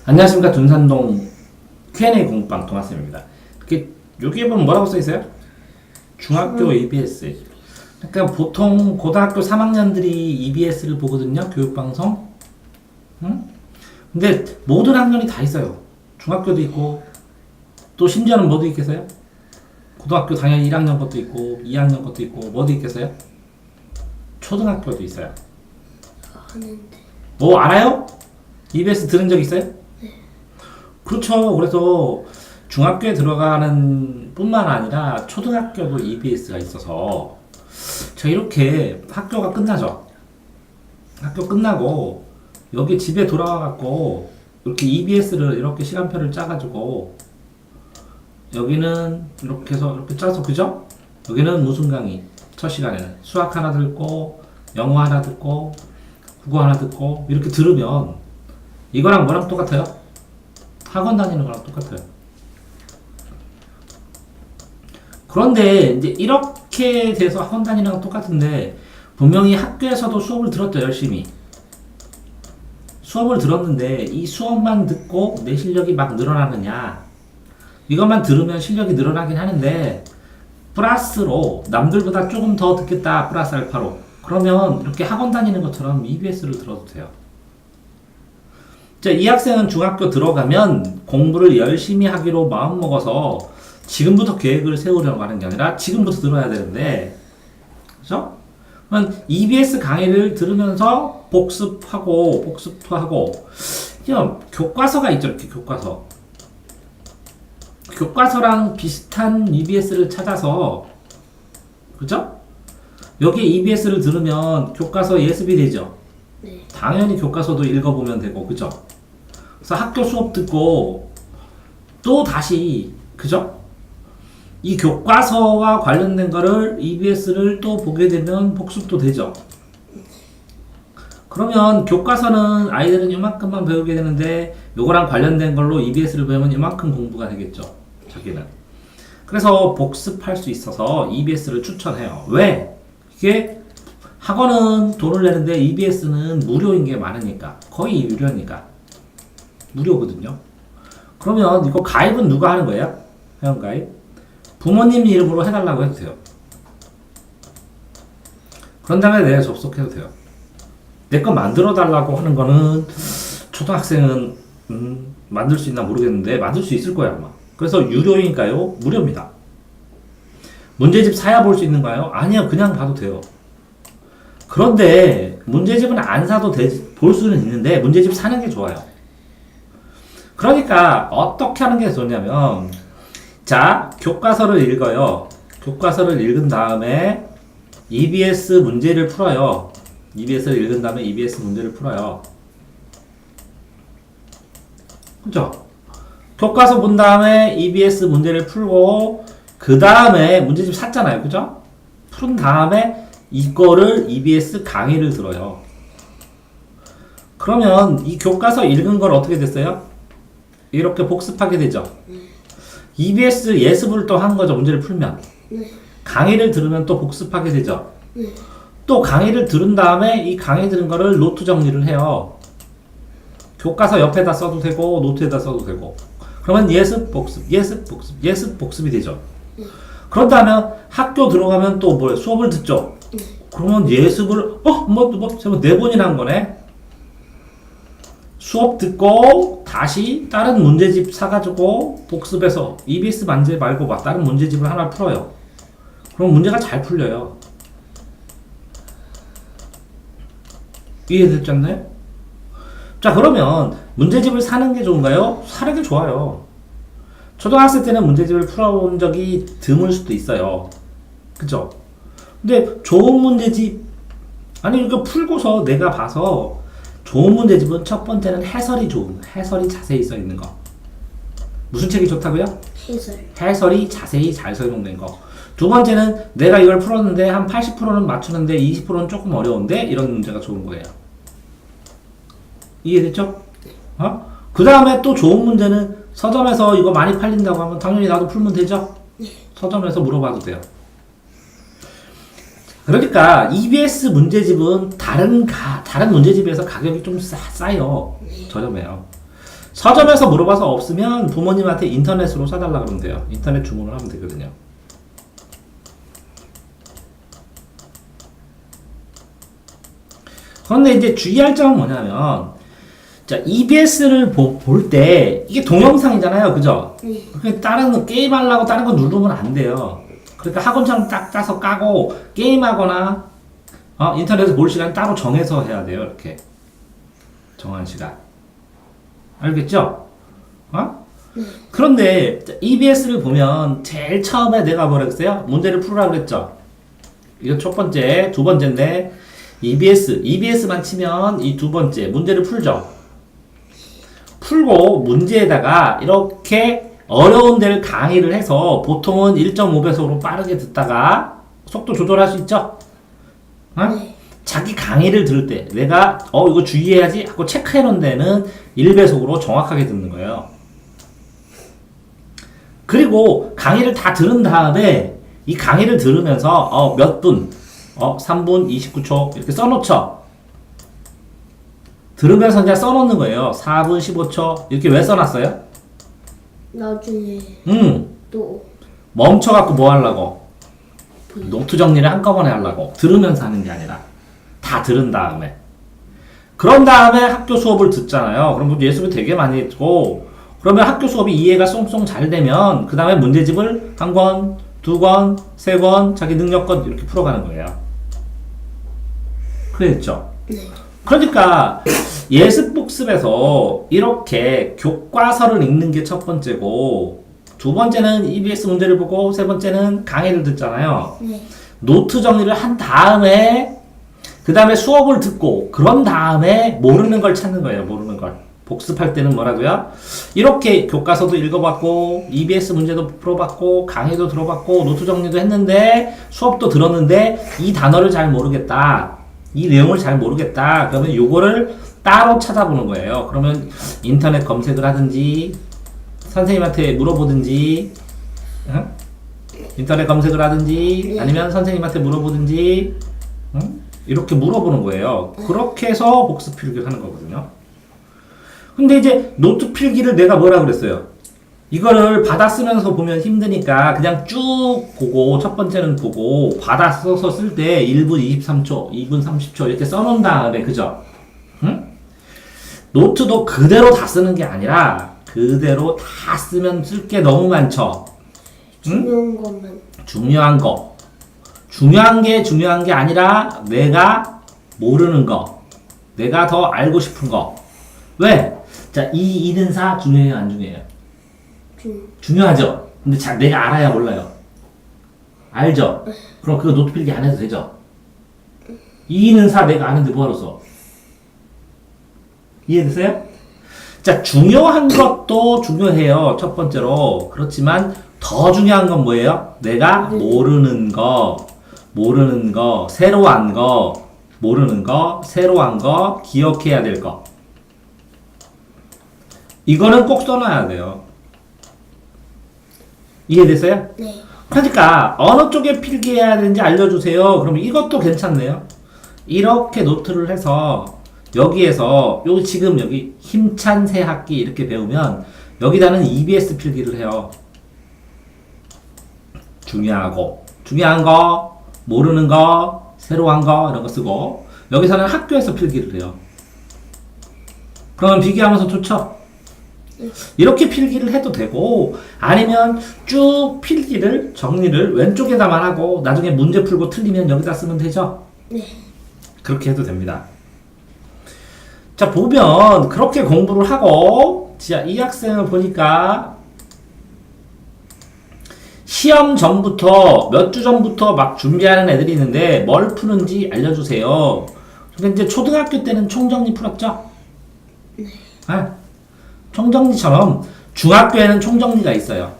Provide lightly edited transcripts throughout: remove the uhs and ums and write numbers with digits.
안녕하십니까. 둔산동 Q&A 공부방 동아쌤입니다. 여기에 보면 뭐라고 써있어요? 중학교 EBS. 그러니까 보통 고등학교 3학년들이 EBS를 보거든요. 교육방송. 응? 근데 모든 학년이 다 있어요. 중학교도 있고 또 심지어는 뭐도 있겠어요? 고등학교 당연히 1학년 것도 있고 2학년 것도 있고 뭐도 있겠어요? 초등학교도 있어요. 아는데. 뭐 알아요? EBS 들은 적 있어요? 네. 그렇죠. 그래서 중학교에 들어가는 뿐만 아니라 초등학교도 EBS가 있어서 자 이렇게 학교가 끝나죠. 학교 끝나고 여기 집에 돌아와 갖고 이렇게 EBS를 이렇게 시간표를 짜가지고 여기는 이렇게 해서 이렇게 짜서 그죠? 여기는 무슨 강의? 첫 시간에는 수학 하나 듣고 영어 하나 듣고 국어 하나 듣고 이렇게 들으면 이거랑 뭐랑 똑같아요? 학원 다니는 거랑 똑같아요. 그런데 이제 이렇게 돼서 학원 다니는 건 똑같은데 분명히 학교에서도 수업을 들었죠. 열심히 수업을 들었는데 이 수업만 듣고 내 실력이 막 늘어나느냐, 이것만 들으면 실력이 늘어나긴 하는데 플러스로 남들보다 조금 더 듣겠다 플러스 알파로 그러면 이렇게 학원 다니는 것처럼 EBS를 들어도 돼요. 자, 이 학생은 중학교 들어가면 공부를 열심히 하기로 마음먹어서 지금부터 계획을 세우려고 하는 게 아니라 지금부터 들어야 되는데, 그죠? 그러면 EBS 강의를 들으면서 복습하고 복습도 하고 그냥 교과서가 있죠. 이렇게 교과서. 교과서랑 비슷한 EBS를 찾아서, 그죠? 여기 EBS를 들으면 교과서 예습이 되죠. 네. 당연히 교과서도 읽어보면 되고, 그죠? 그래서 학교 수업 듣고 또 다시, 그죠? 이 교과서와 관련된 거를 EBS를 또 보게 되면 복습도 되죠. 그러면 교과서는 아이들은 이만큼만 배우게 되는데 요거랑 관련된 걸로 EBS를 배우면 이만큼 공부가 되겠죠. 자기는. 그래서 복습할 수 있어서 EBS를 추천해요. 왜? 이게 학원은 돈을 내는데 EBS는 무료인 게 많으니까. 거의 유료니까. 무료거든요. 그러면 이거 가입은 누가 하는 거예요? 회원가입? 부모님 이름으로 해달라고 해도 돼요. 그런 다음에 내가 접속해도 돼요. 내 거 만들어 달라고 하는 거는 초등학생은 만들 수 있나 모르겠는데 만들 수 있을 거야 아마. 그래서 유료이니까요. 무료입니다. 문제집 사야 볼 수 있는가요? 아니요. 그냥 봐도 돼요. 그런데 문제집은 안 사도 볼 수는 있는데 문제집 사는 게 좋아요. 그러니까 어떻게 하는 게 좋냐면, 자, 교과서를 읽어요. 교과서를 읽은 다음에 EBS 문제를 풀어요. EBS를 읽은 다음에 EBS 문제를 풀어요. 그죠? 교과서 본 다음에 EBS 문제를 풀고 그 다음에 문제집 샀잖아요. 그죠? 푼 다음에 이거를 EBS 강의를 들어요. 그러면 이 교과서 읽은 걸 어떻게 됐어요? 이렇게 복습하게 되죠. EBS 예습을 또 한 거죠. 문제를 풀면. 네. 강의를 들으면 또 복습하게 되죠. 네. 또 강의를 들은 다음에 이 강의 들은 거를 노트 정리를 해요. 교과서 옆에다 써도 되고 노트에다 써도 되고. 그러면 예습 복습, 예습 복습, 예습 복습이 되죠. 그렇다면 학교 들어가면 또 뭐예요? 수업을 듣죠. 그러면 예습을 네 번이나 한 거네. 수업 듣고 다시 다른 문제집 사가지고 복습해서 EBS 만재 말고 막 다른 문제집을 하나 풀어요. 그럼 문제가 잘 풀려요. 이해됐지 않나요? 자, 그러면 문제집을 사는 게 좋은가요? 사는 게 좋아요. 초등학생 때는 문제집을 풀어본 적이 드물 수도 있어요. 그죠? 근데 좋은 문제집, 아니 이거 풀고서 내가 봐서 좋은 문제집은 첫 번째는 해설이 좋은, 해설이 자세히 써 있는 거. 무슨 책이 좋다고요? 해설. 해설이 자세히 잘 설명된 거. 두 번째는 내가 이걸 풀었는데 한 80%는 맞추는데 20%는 조금 어려운데 이런 문제가 좋은 거예요. 이해됐죠? 그 다음에 또 좋은 문제는 서점에서 이거 많이 팔린다고 하면 당연히 나도 풀면 되죠? 서점에서 물어봐도 돼요. 그러니까 EBS 문제집은 다른 문제집에서 가격이 좀 싸요. 저렴해요. 서점에서 물어봐서 없으면 부모님한테 인터넷으로 사달라 그러면 돼요. 인터넷 주문을 하면 되거든요. 그런데 이제 주의할 점은 뭐냐면, 자, EBS를 볼 때, 이게 동영상이잖아요. 그죠? 네. 다른 거, 게임하려고 다른 거 누르면 안 돼요. 그러니까 학원처럼 딱 짜서 까고, 게임하거나, 인터넷에서 볼 시간 따로 정해서 해야 돼요. 이렇게. 정한 시간. 알겠죠? 그런데, EBS를 보면, 제일 처음에 내가 뭐라 그랬어요? 문제를 풀으라 그랬죠? 이거 첫 번째, 두 번째인데, EBS만 치면 이 두 번째, 문제를 풀죠? 풀고 문제에다가 이렇게 어려운 데를 강의를 해서 보통은 1.5배속으로 빠르게 듣다가 속도 조절할 수 있죠? 네. 자기 강의를 들을 때 내가 이거 주의해야지 하고 체크해 놓은 데는 1배속으로 정확하게 듣는 거예요. 그리고 강의를 다 들은 다음에 이 강의를 들으면서 몇 분, 3분 29초 이렇게 써놓죠. 들으면서 그냥 써놓는 거예요. 4분 15초 이렇게 왜 써놨어요? 나중에 또 멈춰갖고 뭐 하려고? 노트 정리를 한꺼번에 하려고. 들으면서 하는 게 아니라 다 들은 다음에. 그런 다음에 학교 수업을 듣잖아요. 그럼 예습을 되게 많이 했고, 그러면 학교 수업이 이해가 쏙쏙 잘 되면 그 다음에 문제집을 한 권, 두 권, 세 권, 자기 능력껏 이렇게 풀어가는 거예요. 그랬죠? 네. 그러니까 예습 복습에서 이렇게 교과서를 읽는 게 첫 번째고, 두 번째는 EBS 문제를 보고, 세 번째는 강의를 듣잖아요. 네. 노트 정리를 한 다음에 그 다음에 수업을 듣고 그런 다음에 모르는 걸 찾는 거예요. 모르는 걸 복습할 때는 뭐라고요? 이렇게 교과서도 읽어봤고 EBS 문제도 풀어봤고 강의도 들어봤고 노트 정리도 했는데 수업도 들었는데 이 단어를 잘 모르겠다, 이 내용을 잘 모르겠다, 그러면 요거를 따로 찾아보는 거예요. 그러면 인터넷 검색을 하든지 선생님한테 물어보든지, 응? 인터넷 검색을 하든지 아니면 선생님한테 물어보든지, 응? 이렇게 물어보는 거예요. 그렇게 해서 복습 필기를 하는 거거든요. 근데 이제 노트 필기를 내가 뭐라 그랬어요? 이거를 받아 쓰면서 보면 힘드니까 그냥 쭉 보고, 첫 번째는 보고 받아 써서 쓸 때 1분 23초, 2분 30초 이렇게 써놓은 다음에, 그죠? 응? 노트도 그대로 다 쓰는 게 아니라 그대로 다 쓰면 쓸 게 너무 많죠. 중요한 것만. 중요한 거. 중요한 게 아니라 내가 모르는 거. 내가 더 알고 싶은 거. 왜? 자, 이 2는 4 중요해요, 안 중요해요? 중요하죠? 근데 내가 알아야 몰라요. 알죠? 그럼 그거 노트 필기 안 해도 되죠? 2는 4 내가 아는데 뭐하러 써? 이해됐어요? 자, 중요한 것도 중요해요. 첫 번째로. 그렇지만 더 중요한 건 뭐예요? 내가 모르는 거, 새로 한 거, 모르는 거, 새로 한 거, 기억해야 될 거. 이거는 꼭 써놔야 돼요. 이해됐어요? 네. 그러니까 어느 쪽에 필기해야 되는지 알려주세요. 그러면 이것도 괜찮네요. 이렇게 노트를 해서 여기에서 지금 여기 힘찬 새 학기 이렇게 배우면 여기다는 EBS 필기를 해요. 중요한 거, 모르는 거, 새로 한 거 이런 거 쓰고, 여기서는 학교에서 필기를 해요. 그러면 비교하면서 좋죠? 이렇게 필기를 해도 되고, 아니면 쭉 필기를 정리를 왼쪽에다만 하고 나중에 문제 풀고 틀리면 여기다 쓰면 되죠? 네. 그렇게 해도 됩니다. 자, 보면 그렇게 공부를 하고, 자, 이 학생을 보니까 시험 전부터 몇 주 전부터 막 준비하는 애들이 있는데 뭘 푸는지 알려주세요. 근데 이제 초등학교 때는 총정리 풀었죠? 네. 아, 총정리처럼 중학교에는 총정리가 있어요.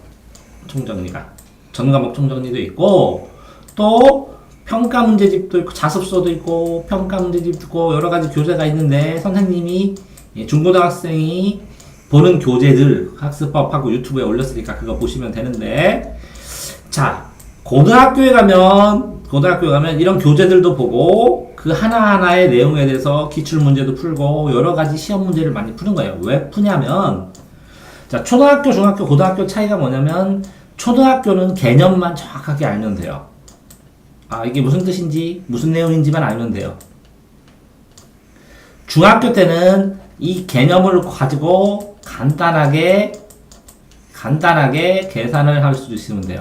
총정리가 전과목 총정리도 있고, 또 평가 문제집도 있고, 자습서도 있고, 평가 문제집도 있고, 여러 가지 교재가 있는데 선생님이 중고등학생이 보는 교재들 학습법하고 유튜브에 올렸으니까 그거 보시면 되는데, 자, 고등학교에 가면 이런 교재들도 보고 그 그 하나하나의 내용에 대해서 기출문제도 풀고 여러 가지 시험 문제를 많이 푸는 거예요. 왜 푸냐면, 자, 초등학교, 중학교, 고등학교 차이가 뭐냐면, 초등학교는 개념만 정확하게 알면 돼요. 아, 이게 무슨 뜻인지, 무슨 내용인지만 알면 돼요. 중학교 때는 이 개념을 가지고 간단하게 계산을 할 수 있으면 돼요.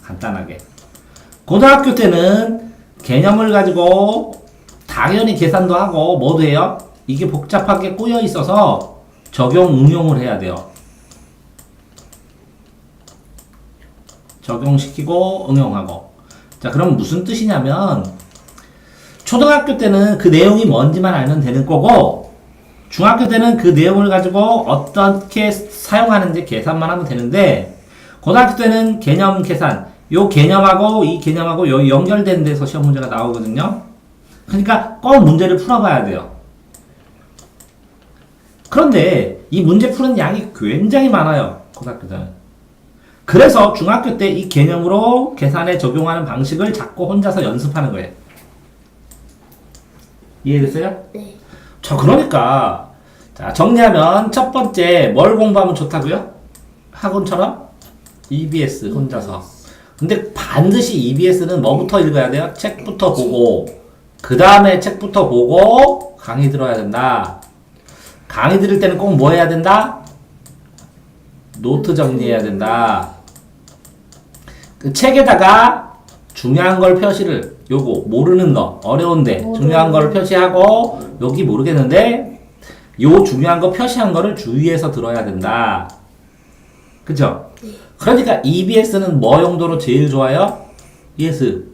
간단하게. 고등학교 때는 개념을 가지고 당연히 계산도 하고 뭐도 해요? 이게 복잡하게 꼬여 있어서 적용, 응용을 해야 돼요. 적용시키고 응용하고. 자, 그럼 무슨 뜻이냐면 초등학교 때는 그 내용이 뭔지만 알면 되는 거고 중학교 때는 그 내용을 가지고 어떻게 사용하는지 계산만 하면 되는데 고등학교 때는 개념 계산, 요 개념하고 이 개념하고 요 연결된 데서 시험 문제가 나오거든요. 그러니까 꼭 문제를 풀어봐야 돼요. 그런데 이 문제 푸는 양이 굉장히 많아요. 고등학교 때는. 그래서 중학교 때 이 개념으로 계산에 적용하는 방식을 자꾸 혼자서 연습하는 거예요. 이해됐어요? 네. 자, 그러니까 자, 정리하면 첫 번째 뭘 공부하면 좋다고요? 학원처럼? EBS 혼자서. 근데 반드시 EBS는 뭐부터 읽어야 돼요? 책부터 보고 그 다음에 책부터 보고 강의 들어야 된다. 강의 들을 때는 꼭 뭐 해야 된다? 노트 정리해야 된다. 그 책에다가 중요한 걸 표시를 요거 모르는 거 어려운데 중요한 걸 표시하고 여기 모르겠는데 요 중요한 거 표시한 거를 주의해서 들어야 된다. 그죠? 그러니까 EBS는 뭐 용도로 제일 좋아요? 예스.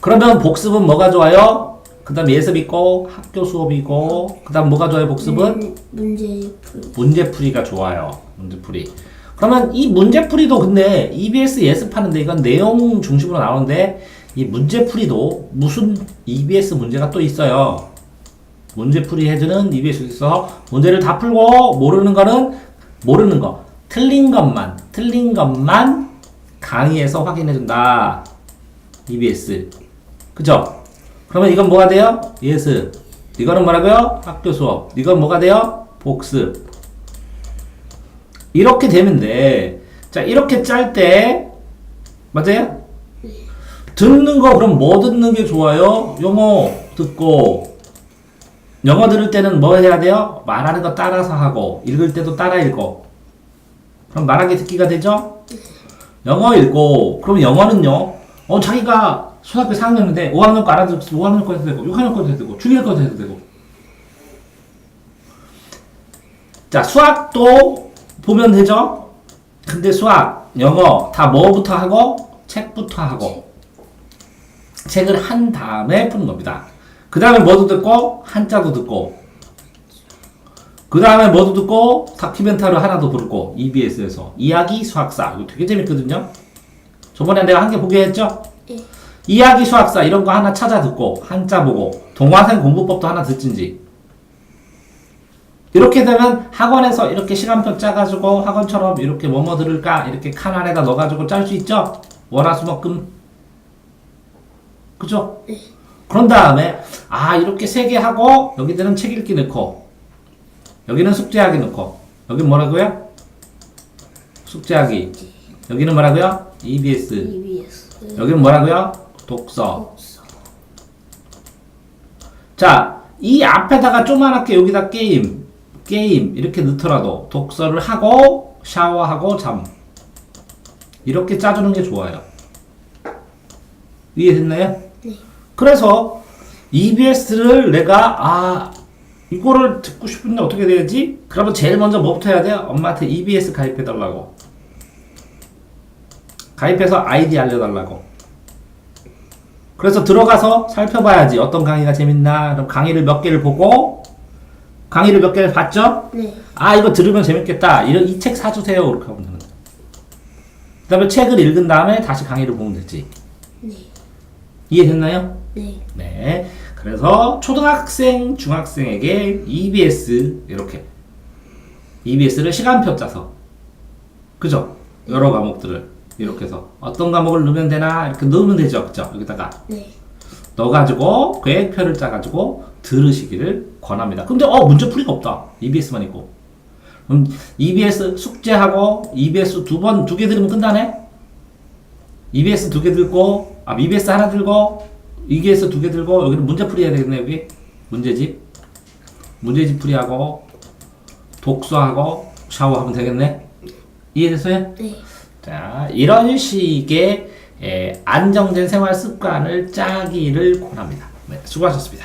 그러면 복습은 뭐가 좋아요? 그 다음 예습 있고 학교 수업이고 그 다음 뭐가 좋아요? 복습은? 문제풀이. 문제풀이가 좋아요. 문제풀이. 그러면 이 문제풀이도 근데 EBS 예습하는데 이건 내용 중심으로 나오는데 이 문제풀이도 무슨 EBS 문제가 또 있어요. 문제풀이 해주는 EBS 있어서 문제를 다 풀고 모르는 거는 모르는 거 틀린 것만 강의에서 확인해준다. EBS. 그죠? 그러면 이건 뭐가 돼요? 예습. 이거는 뭐라고요? 학교 수업. 이건 뭐가 돼요? 복습. 이렇게 되면 돼. 자, 이렇게 짤 때, 맞아요? 듣는 거, 그럼 뭐 듣는 게 좋아요? 영어 듣고, 영어 들을 때는 뭐 해야 돼요? 말하는 거 따라서 하고, 읽을 때도 따라 읽고. 그럼 말하기 듣기가 되죠? 영어 읽고, 그럼 영어는요? 자기가 초등학교 4학년인데 5학년 거 알아듣고 5학년 거 해도 되고 6학년 거 해도 되고 중1 거 해도 되고. 자, 수학도 보면 되죠? 근데 수학, 영어 다 뭐부터 하고? 책부터 하고. 책을 한 다음에 푸는 겁니다. 그 다음에 뭐도 듣고? 한자도 듣고. 그 다음에 뭐도 듣고? 다큐멘터리 하나도 부르고. EBS에서 이야기 수학사. 이거 되게 재밌거든요. 저번에 내가 한 개 보게 했죠? 이야기 수학사 이런 거 하나 찾아 듣고 한자 보고 동화생 공부법도 하나 듣든지. 이렇게 되면 학원에서 이렇게 시간표 짜가지고 학원처럼 이렇게 뭐뭐 들을까 이렇게 칸 안에다 넣어가지고 짤 수 있죠? 월화수목금. 그죠? 그런 다음에 이렇게 3개 하고 여기들은 책 읽기 넣고 여기는 숙제하기 넣고 여긴 뭐라고요? 숙제하기. 여기는 뭐라고요? EBS. 여기는 뭐라고요? 독서. 자, 이 앞에다가 조그맣게 여기다 게임 이렇게 넣더라도 독서를 하고 샤워하고 잠 이렇게 짜주는 게 좋아요. 이해됐나요? 네. 그래서 EBS를 내가 이거를 듣고 싶은데 어떻게 돼야지? 그러면 제일 먼저 뭐부터 해야 돼요? 엄마한테 EBS 가입해달라고. 가입해서 아이디 알려달라고. 그래서 들어가서 살펴봐야지. 어떤 강의가 재밌나. 그럼 강의를 몇 개를 보고 강의를 몇 개를 봤죠? 네. 이거 들으면 재밌겠다. 이 책 사주세요. 그렇게 하면 되는 거야. 그 다음에 책을 읽은 다음에 다시 강의를 보면 되지. 네. 이해됐나요? 네. 네. 그래서 초등학생, 중학생에게 EBS 이렇게 EBS를 시간표 짜서 그죠? 여러 과목들을 이렇게 해서 어떤 과목을 넣으면 되나 이렇게 넣으면 되죠. 그죠? 여기다가 네. 넣어가지고 계획표를 짜가지고 들으시기를 권합니다. 근데 문제풀이가 없다. EBS만 있고. 그럼 EBS 숙제하고 EBS 두 개 들으면 끝나네? EBS 두 개 들고 EBS 하나 들고 EBS 두 개 들고 여기는 문제풀이 해야 되겠네. 여기 문제집 풀이하고 독서하고 샤워하면 되겠네. 이해됐어요? 네. 자, 이런 식의 안정된 생활 습관을 짜기를 권합니다. 네, 수고하셨습니다.